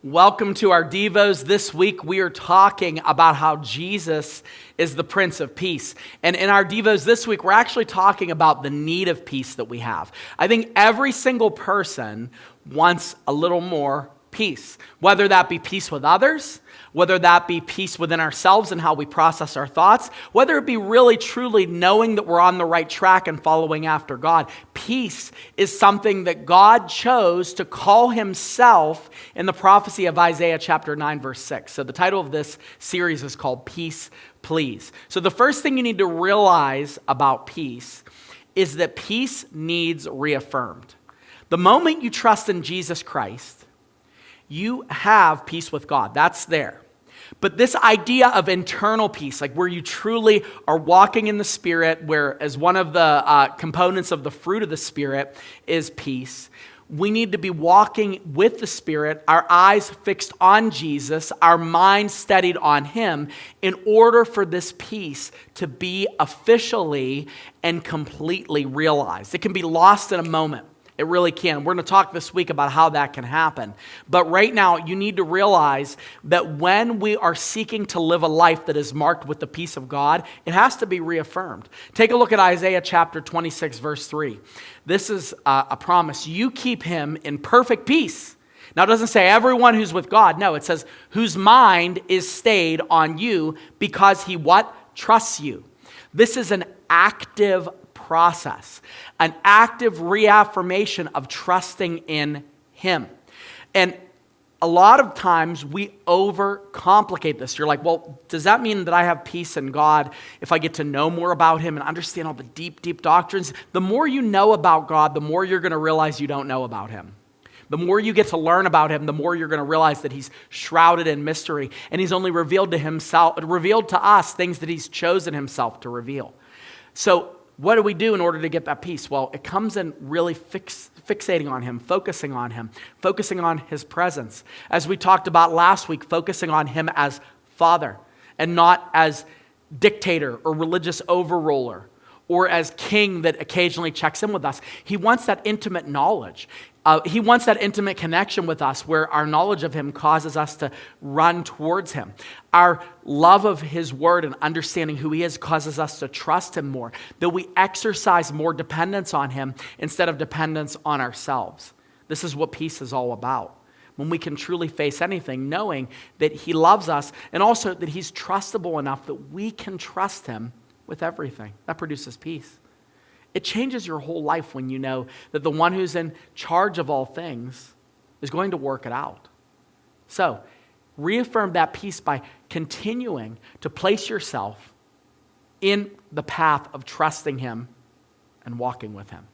Welcome to our Devos. This week we are talking about how Jesus is the Prince of Peace. And in our Devos this week, we're actually talking about the need of peace that we have. I think every single person wants a little more peace, whether that be peace with others, whether that be peace within ourselves and how we process our thoughts, whether it be really truly knowing that we're on the right track and following after God. Peace is something that God chose to call himself in the prophecy of Isaiah chapter 9, verse 6. So the title of this series is called Peace, Please. So the first thing you need to realize about peace is that peace needs reaffirmed. The moment you trust in Jesus Christ, you have peace with God. That's there. But this idea of internal peace, like where you truly are walking in the Spirit, where as one of the components of the fruit of the Spirit is peace, we need to be walking with the Spirit, our eyes fixed on Jesus, our mind steadied on him, in order for this peace to be officially and completely realized. It can be lost in a moment. It really can. We're going to talk this week about how that can happen. But right now, you need to realize that when we are seeking to live a life that is marked with the peace of God, it has to be reaffirmed. Take a look at Isaiah chapter 26, verse 3. This is a promise. You keep him in perfect peace. Now, it doesn't say everyone who's with God. No, it says whose mind is stayed on you because he what? Trusts you. This is an active process, an active reaffirmation of trusting in him. And a lot of times we overcomplicate this. You're like, well, does that mean that I have peace in God if I get to know more about him and understand all the deep, deep doctrines? The more you know about God, the more you're going to realize you don't know about him. The more you get to learn about him, the more you're going to realize that he's shrouded in mystery and he's only revealed to us things that he's chosen himself to reveal. So what do we do in order to get that peace? Well, it comes in really fixating on him, focusing on his presence. As we talked about last week, focusing on him as Father and not as dictator or religious overruler or as king that occasionally checks in with us. He wants that intimate knowledge. He wants that intimate connection with us where our knowledge of him causes us to run towards him. Our love of his word and understanding who he is causes us to trust him more, that we exercise more dependence on him instead of dependence on ourselves. This is what peace is all about. When we can truly face anything, knowing that he loves us and also that he's trustable enough that we can trust him with everything. That produces peace. It changes your whole life when you know that the one who's in charge of all things is going to work it out. So, reaffirm that peace by continuing to place yourself in the path of trusting him and walking with him.